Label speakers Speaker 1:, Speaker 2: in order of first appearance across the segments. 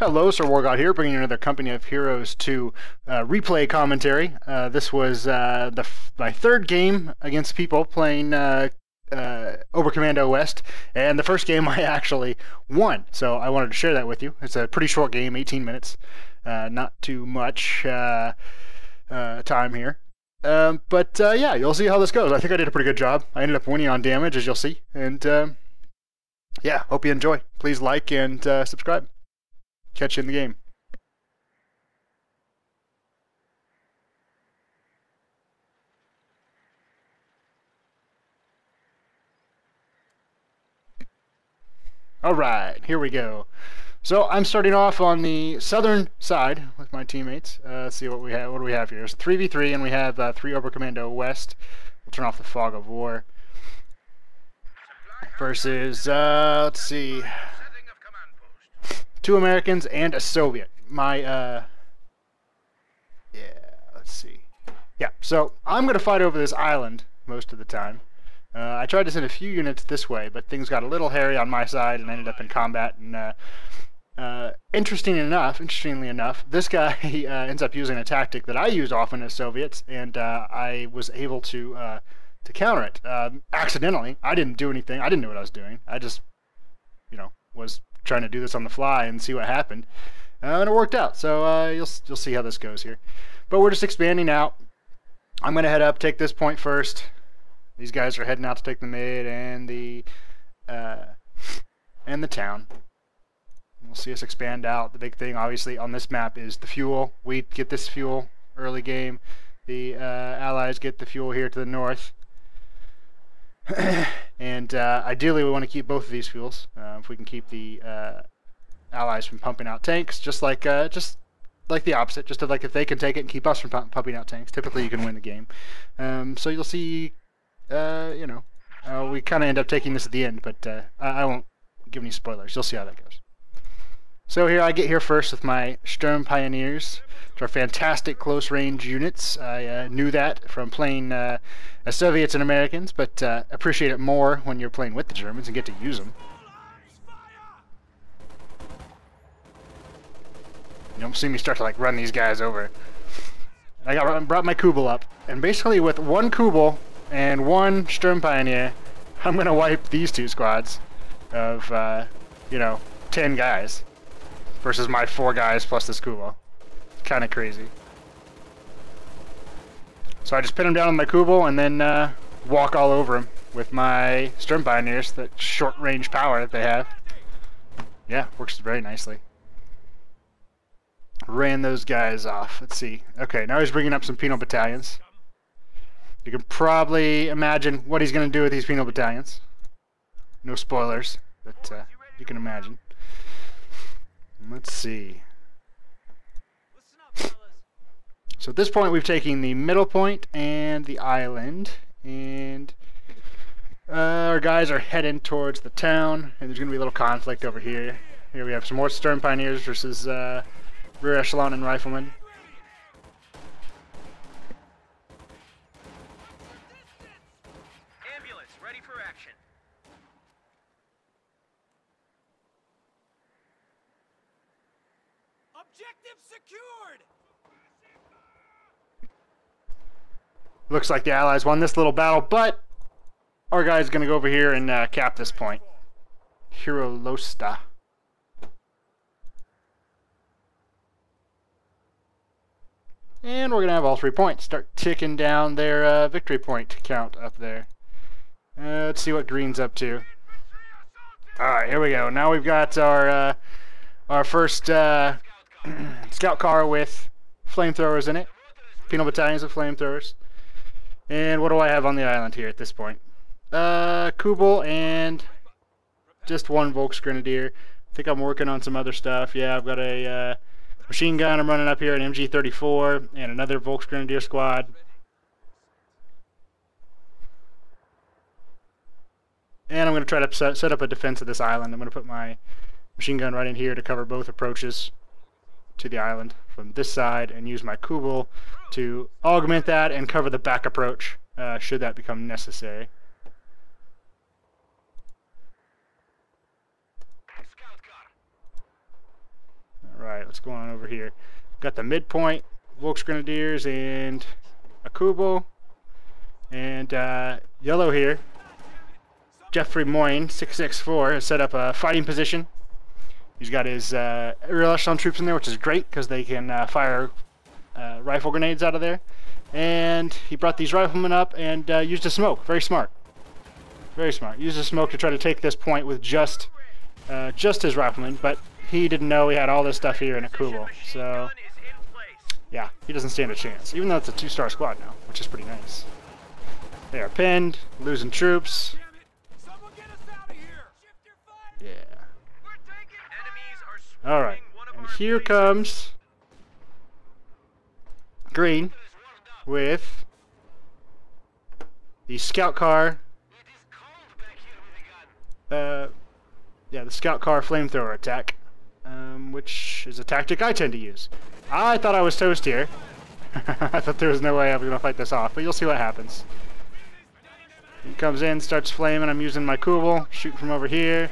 Speaker 1: Hello, Sir Wargod here, bringing you another Company of Heroes 2 replay commentary. This was my third game against people playing Oberkommando West, and the first game I actually won. So I wanted to share that with you. It's a pretty short game, 18 minutes, not too much time here. But yeah, you'll see how this goes. I think I did a pretty good job. I ended up winning on damage, as you'll see, and yeah, hope you enjoy. Please like and subscribe. Catch you in the game. Alright, here we go. So I'm starting off on the southern side with my teammates. Let's see what we have. What do we have here? It's 3v3, and we have 3 Oberkommando West. We'll turn off the fog of war. Versus, let's see, 2 Americans and a Soviet. Yeah, let's see. Yeah, so I'm going to fight over this island most of the time. I tried to send a few units this way, but things got a little hairy on my side and ended up in combat. And interestingly enough, this guy ends up using a tactic that I use often as Soviets, and I was able to counter it accidentally. I didn't do anything. I didn't know what I was doing. I just, was trying to do this on the fly and see what happened, and it worked out. So you'll see how this goes here. But we're just expanding out. I'm gonna head up, take this point first. These guys are heading out to take the mid and the town. We'll see us expand out. The big thing, obviously, on this map is the fuel. We get this fuel early game. The Allies get the fuel here to the north. And ideally we want to keep both of these fuels if we can keep the Allies from pumping out tanks, just like the opposite, just like if they can take it and keep us from pumping out tanks, typically you can win the game. So you'll see, we kind of end up taking this at the end, but I won't give any spoilers. You'll see how that goes. So here I get here first with my Sturm Pioneers, which are fantastic close-range units. I knew that from playing as Soviets and Americans, but appreciate it more when you're playing with the Germans and get to use them. You don't see me start to run these guys over. I brought my Kubel up, and basically with one Kubel and one Sturm Pioneer, I'm gonna wipe these 2 squads of 10 guys. Versus my 4 guys plus this Kubel. Kind of crazy. So I just pin him down with my Kubel and then walk all over him with my Sturm Pioneers, that short range power that they have. Yeah, works very nicely. Ran those guys off. Let's see. Okay, now he's bringing up some penal battalions. You can probably imagine what he's going to do with these penal battalions. No spoilers, but you can imagine. Let's see. So at this point we've taken the middle point and the island, and our guys are heading towards the town, and there's going to be a little conflict over here. Here we have some more Sturm Pioneers versus rear echelon and riflemen.
Speaker 2: Ambulance ready for action. Objective secured!
Speaker 1: Looks like the Allies won this little battle, but our guy's going to go over here and cap this point. Hero Losta. And we're going to have all 3 points. Start ticking down their victory point count up there. Let's see what Green's up to. Alright, here we go. Now we've got our first scout car with flamethrowers in it. Penal battalions of flamethrowers. And what do I have on the island here at this point? Kubel and just 1 Volksgrenadier. I think I'm working on some other stuff. Yeah, I've got a machine gun I'm running up here, an MG34, and another Volksgrenadier squad. And I'm going to try to set up a defense of this island. I'm going to put my machine gun right in here to cover both approaches to the island from this side, and use my Kubel to augment that and cover the back approach should that become necessary. Right, what's going on over here? Got the midpoint, Volksgrenadiers, and a Kubo. And yellow here, Jeffrey Moyne, 664, has set up a fighting position. He's got his aerial echelon troops in there, which is great because they can fire rifle grenades out of there. And he brought these riflemen up and used a smoke. Very smart. Very smart. Used a smoke to try to take this point with just his riflemen, but he didn't know he had all this stuff here in a Kubo. So, yeah, he doesn't stand a chance. Even though it's a 2-star squad now, which is pretty nice. They are pinned, losing troops. Yeah. Alright, and here comes Green with the scout car. Yeah, the scout car flamethrower attack, which is a tactic I tend to use. I thought I was toast here. I thought there was no way I was going to fight this off, but you'll see what happens. He comes in, starts flaming. I'm using my Kubel, shooting from over here.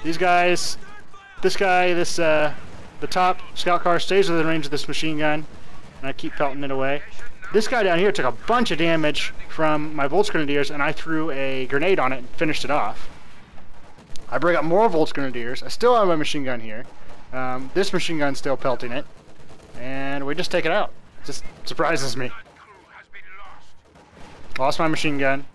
Speaker 1: These guys, the top scout car stays within range of this machine gun, and I keep pelting it away. This guy down here took a bunch of damage from my Volksgrenadiers, and I threw a grenade on it and finished it off. I bring up more Volksgrenadiers. I still have my machine gun here. This machine gun's still pelting it, and we just take it out. It just surprises me. Lost my machine gun.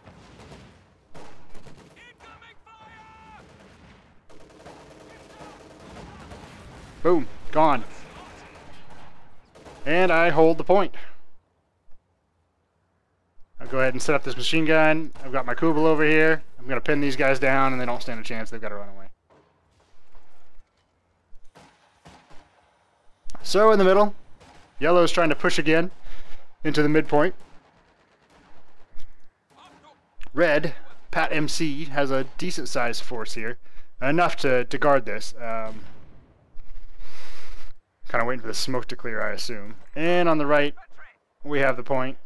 Speaker 1: Boom, gone. And I hold the point. I'll go ahead and set up this machine gun. I've got my Kubel over here. I'm going to pin these guys down, and they don't stand a chance. They've got to run away. So in the middle, yellow's trying to push again into the midpoint. Red, Pat MC, has a decent sized force here. Enough to guard this. Kind of waiting for the smoke to clear, I assume. And on the right, we have the point.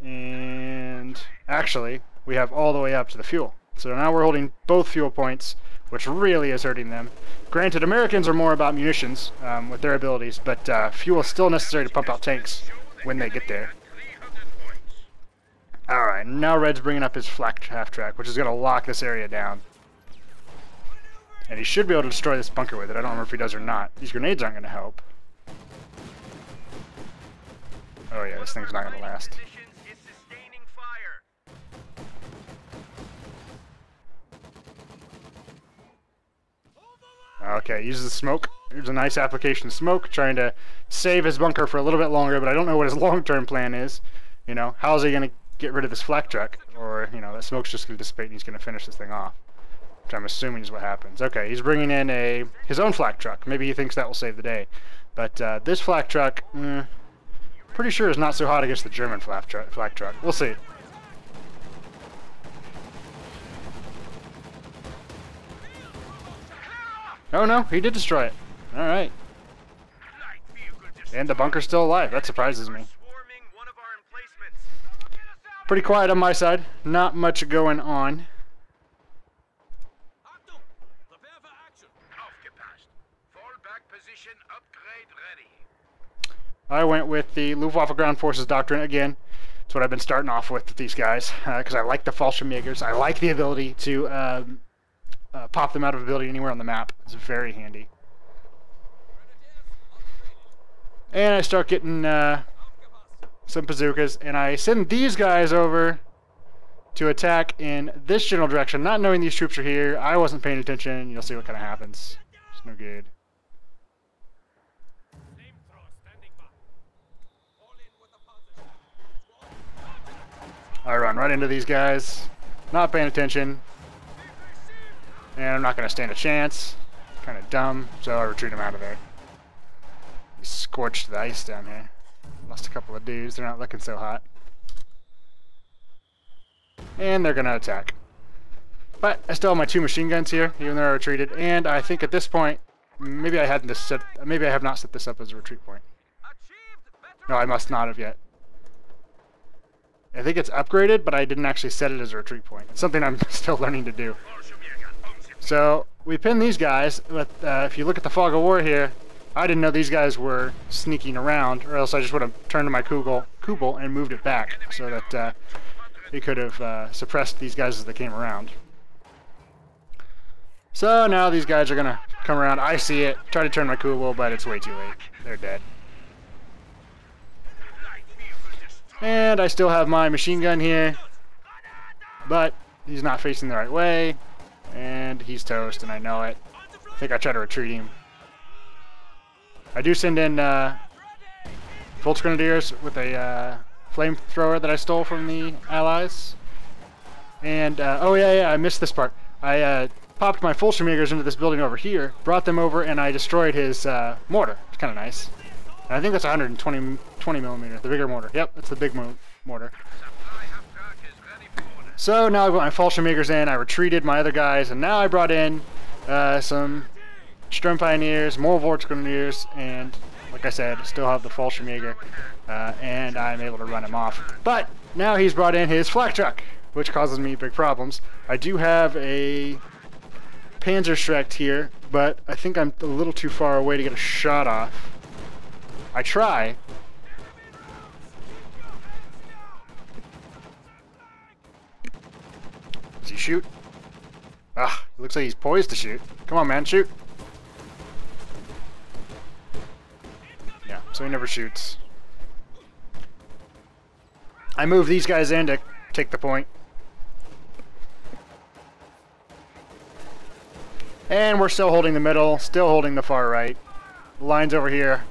Speaker 1: And actually, we have all the way up to the fuel. So now we're holding both fuel points, which really is hurting them. Granted, Americans are more about munitions with their abilities, but fuel is still necessary to pump out tanks when they get there. Alright, now Red's bringing up his flak half-track, which is going to lock this area down. And he should be able to destroy this bunker with it. I don't remember if he does or not. These grenades aren't going to help. Oh yeah, this thing's not going to last. Okay, uses the smoke. Here's a nice application of smoke, trying to save his bunker for a little bit longer, but I don't know what his long-term plan is. You know, how's he going to get rid of this flak truck? Or, you know, that smoke's just going to dissipate and he's going to finish this thing off. Which I'm assuming is what happens. Okay, he's bringing in his own flak truck. Maybe he thinks that will save the day. But this flak truck, pretty sure is not so hot against the German flak truck. We'll see. Oh no, he did destroy it. Alright. And the bunker's still alive. That surprises me. Pretty quiet on my side. Not much going on. I went with the Luftwaffe Ground Forces Doctrine again. That's what I've been starting off with these guys, because I like the Fallschirmjägers. I like the ability to pop them out of ability anywhere on the map. It's very handy. And I start getting some bazookas, and I send these guys over to attack in this general direction, not knowing these troops are here. I wasn't paying attention. You'll see what kind of happens. It's no good. I run right into these guys, not paying attention, and I'm not going to stand a chance. Kind of dumb, so I retreat them out of there. He scorched the ice down here. Lost a couple of dudes, they're not looking so hot. And they're going to attack. But I still have my 2 machine guns here, even though I retreated, and I think at this point, maybe I have not set this up as a retreat point. No, I must not have yet. I think it's upgraded, but I didn't actually set it as a retreat point. It's something I'm still learning to do. So, we pin these guys, but if you look at the fog of war here, I didn't know these guys were sneaking around, or else I just would have turned to my Kubel and moved it back so that it could have suppressed these guys as they came around. So now these guys are going to come around. I see it. Try to turn my Kubel, but it's way too late. They're dead. And I still have my machine gun here, but he's not facing the right way, and he's toast, and I know it. I think I try to retreat him. I do send in Volks Grenadiers with a flamethrower that I stole from the Allies. And, oh yeah, I missed this part. I popped my Fallschirmjägers into this building over here, brought them over, and I destroyed his mortar. It's kind of nice. And I think that's 120 millimeter, the bigger mortar. Yep, that's the big mortar. So now I've got my Fallschirmjägers in, I retreated my other guys, and now I brought in some Sturm Pioneers, more Volks Grenadiers, and like I said, still have the Fallschirmjäger, and I'm able to run him off. But now he's brought in his flak truck, which causes me big problems. I do have a Panzerschreck here, but I think I'm a little too far away to get a shot off. I try. Does he shoot? Ah, it looks like he's poised to shoot. Come on, man, shoot. Yeah, so he never shoots. I move these guys in to take the point. And we're still holding the middle, still holding the far right. The line's over here.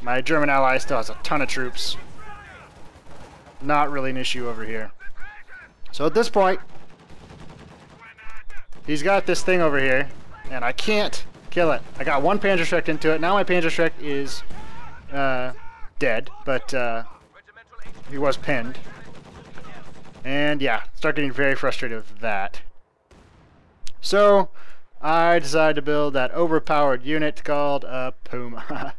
Speaker 1: My German ally still has a ton of troops. Not really an issue over here. So at this point, he's got this thing over here, and I can't kill it. I got one Panzerschreck into it. Now my Panzerschreck is dead, but he was pinned. And yeah, start getting very frustrated with that. So I decided to build that overpowered unit called a Puma.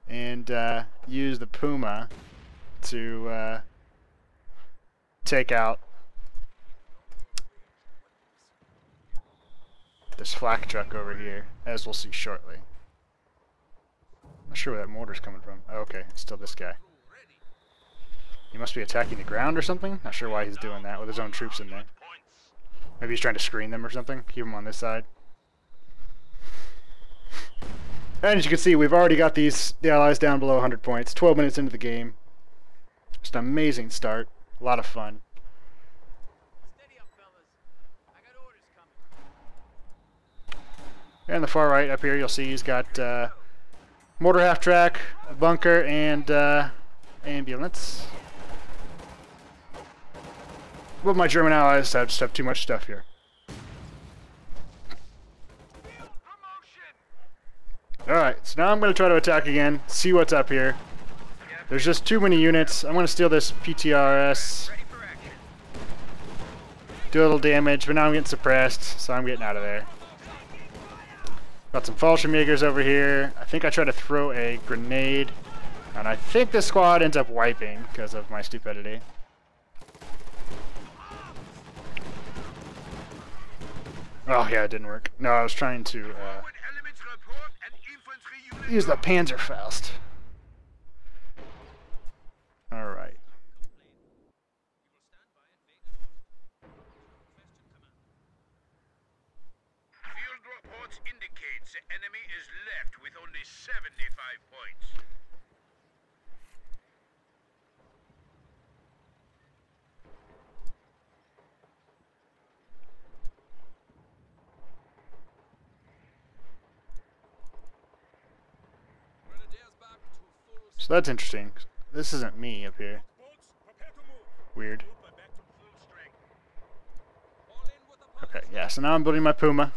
Speaker 1: And use the Puma to take out this flak truck over here, as we'll see shortly. I'm not sure where that mortar's coming from. Oh, okay, it's still this guy. He must be attacking the ground or something. Not sure why he's doing that with his own troops in there. Maybe he's trying to screen them or something. Keep them on this side. And as you can see, we've already got the Allies down below 100 points. 12 minutes into the game. Just an amazing start. A lot of fun.
Speaker 2: Steady up, fellas. I got orders coming.
Speaker 1: And the far right up here, you'll see he's got mortar half-track, a bunker, and ambulance. Well, my German allies just have too much stuff here. Alright, so now I'm going to try to attack again, see what's up here. There's just too many units. I'm going to steal this PTRS. Do a little damage, but now I'm getting suppressed, so I'm getting out of there. Got some Fallschirmjägers over here. I think I tried to throw a grenade, and I think this squad ends up wiping because of my stupidity. Oh yeah, it didn't work. No, I was trying to use the Panzerfaust. Alright.
Speaker 2: Field reports indicate the enemy is left with only 75 points.
Speaker 1: So that's interesting. This isn't me up here. Weird. Okay, yeah, so now I'm building my Puma.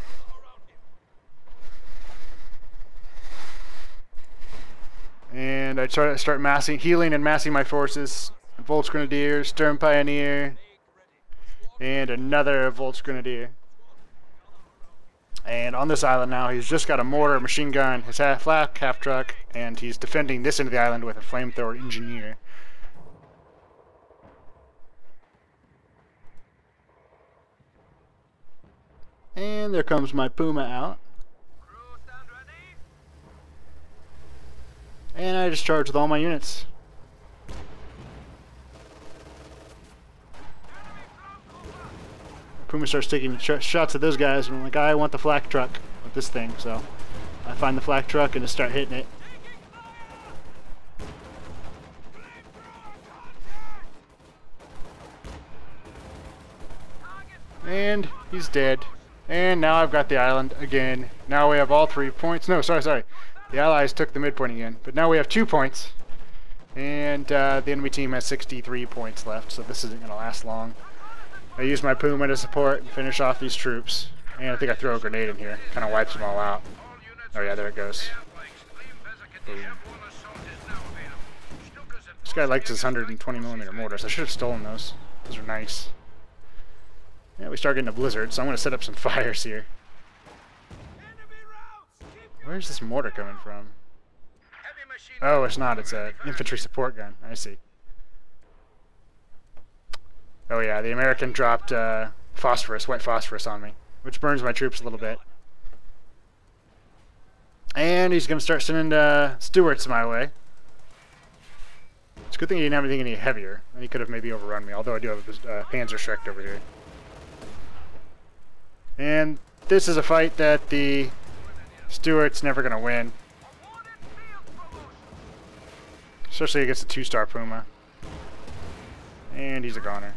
Speaker 1: And I try to start healing and massing my forces. Volks Grenadier, Sturm Pioneer, and another Volks Grenadier. And on this island now, he's just got a mortar, machine gun, his flak, half truck, and he's defending this end of the island with a flamethrower engineer. And there comes my Puma out. And I just charge with all my units. Puma starts taking shots at those guys, and I'm like, I want the flak truck with this thing, so I find the flak truck and just start hitting it. And he's dead. And now I've got the island again. Now we have all 3 points. No, sorry. The Allies took the midpoint again. But now we have 2 points. And the enemy team has 63 points left, so this isn't going to last long. I use my Puma to support and finish off these troops. And I think I throw a grenade in here. Kind of wipes them all out. Oh yeah, there it goes. Boom. This guy likes his 120mm mortars. I should have stolen those. Those are nice. Yeah, we start getting a blizzard, so I'm going to set up some fires here. Where's this mortar coming from? Oh, it's not. It's an infantry support gun. I see. Oh yeah, the American dropped phosphorus, white phosphorus on me, which burns my troops a little bit. And he's going to start sending Stuarts my way. It's a good thing he didn't have anything any heavier. He could have maybe overrun me, although I do have a Panzerschreck over here. And this is a fight that the Stuart's never going to win. Especially against a 2-star Puma. And he's a goner.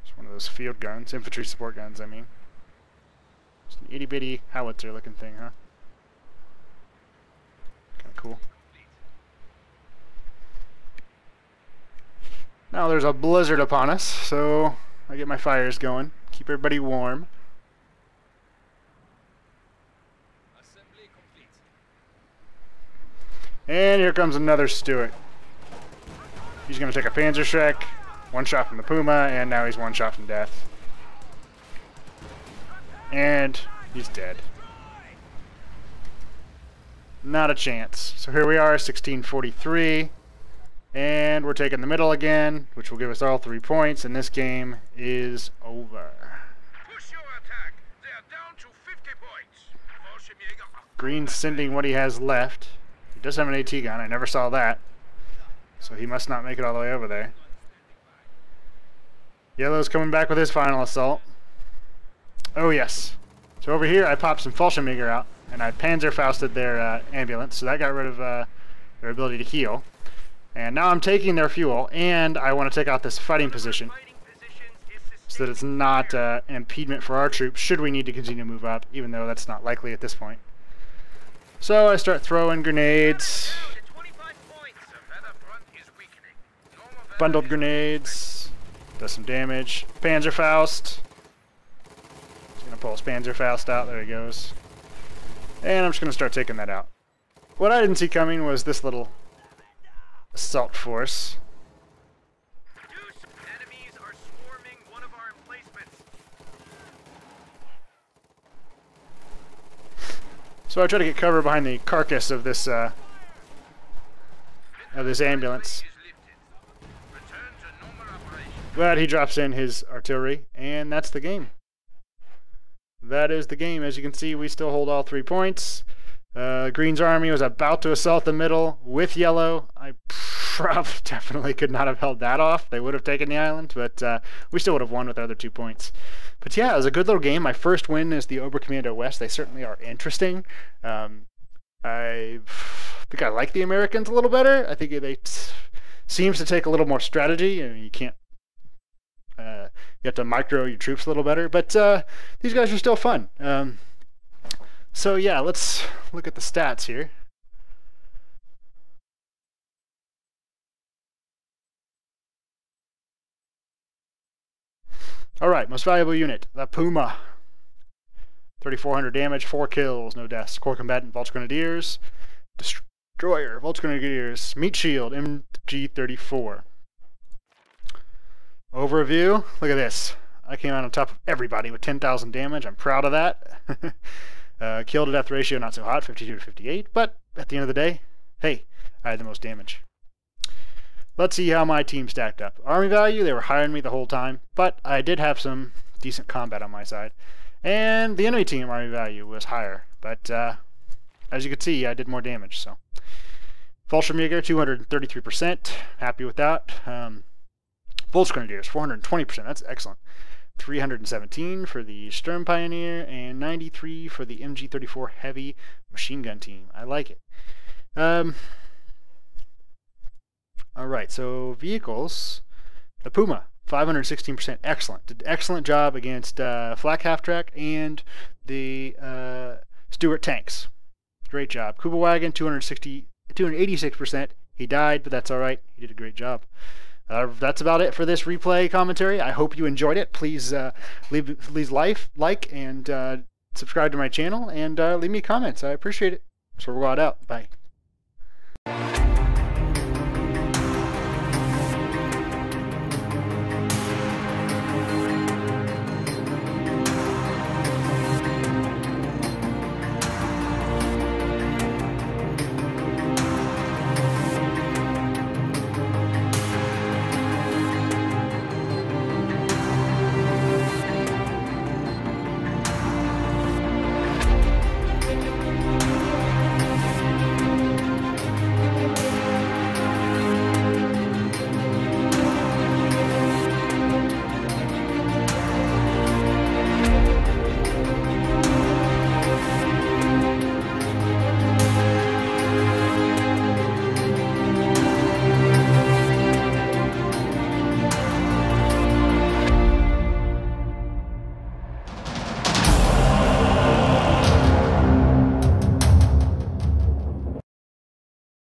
Speaker 1: It's one of those field guns, infantry support guns, I mean. It's an itty-bitty howitzer looking thing, huh? Kinda cool. Now there's a blizzard upon us, so I get my fires going. Keep everybody warm.
Speaker 3: Assembly complete.
Speaker 1: And here comes another Stuart. He's going to take a Panzerschreck, 1 shot from the Puma, and now he's 1 shot from death. And he's dead. Not a chance. So here we are, 1643. And we're taking the middle again, which will give us all 3 points, and this game is over.
Speaker 2: Push your attack. They are down to 50 points.
Speaker 1: Green's sending what he has left. He does have an AT gun. I never saw that. So he must not make it all the way over there. Yellow's coming back with his final assault. Oh yes. So over here I popped some Fallschirmjäger out, and I Panzerfausted their ambulance, so that got rid of their ability to heal. And now I'm taking their fuel, and I want to take out this fighting position so that it's not an impediment for our troops should we need to continue to move up, even though that's not likely at this point. So I start throwing grenades, bundled grenades, does some damage. Panzerfaust. He's going to pull his Panzerfaust out, there he goes. And I'm just going to start taking that out. What I didn't see coming was this little assault force.
Speaker 3: Enemies are swarming one of our emplacements.
Speaker 1: So I try to get cover behind the carcass of this ambulance. But he drops in his artillery, and that's the game. That is the game. As you can see, we still hold all 3 points. Green's army was about to assault the middle with yellow. I definitely could not have held that off. They would have taken the island, but we still would have won with the other 2 points. But yeah, it was a good little game. My first win is the Oberkommando West. They certainly are interesting. I think I like the Americans a little better. I think they seems to take a little more strategy. I mean, you can't. You have to micro your troops a little better, but these guys are still fun. So yeah, let's look at the stats here. Alright, most valuable unit, the Puma. 3,400 damage, 4 kills, no deaths. Core combatant, Volksgrenadiers. Destroyer, Volksgrenadiers. Meat shield, MG34. Overview, look at this. I came out on top of everybody with 10,000 damage. I'm proud of that. Kill to death ratio not so hot, 52 to 58, but at the end of the day, hey, I had the most damage. let's see how my team stacked up. Army value, they were higher than me the whole time, but I did have some decent combat on my side. And the enemy team army value was higher, but as you can see, I did more damage. So Fallschirmjäger, 233%, happy with that. Volksgrenadiers, 420%, that's excellent. 317 for the Sturm Pioneer, and 93 for the MG34 Heavy Machine Gun Team. I like it. Alright, so vehicles. The Puma, 516%, excellent. Did excellent job against Flak Half-Track and the Stuart tanks. Great job. Kuba Wagon, 286%. He died, but that's alright. He did a great job. That's about it for this replay commentary. I hope you enjoyed it. Please like and subscribe to my channel, and leave me comments. I appreciate it. So we'll go out. Bye.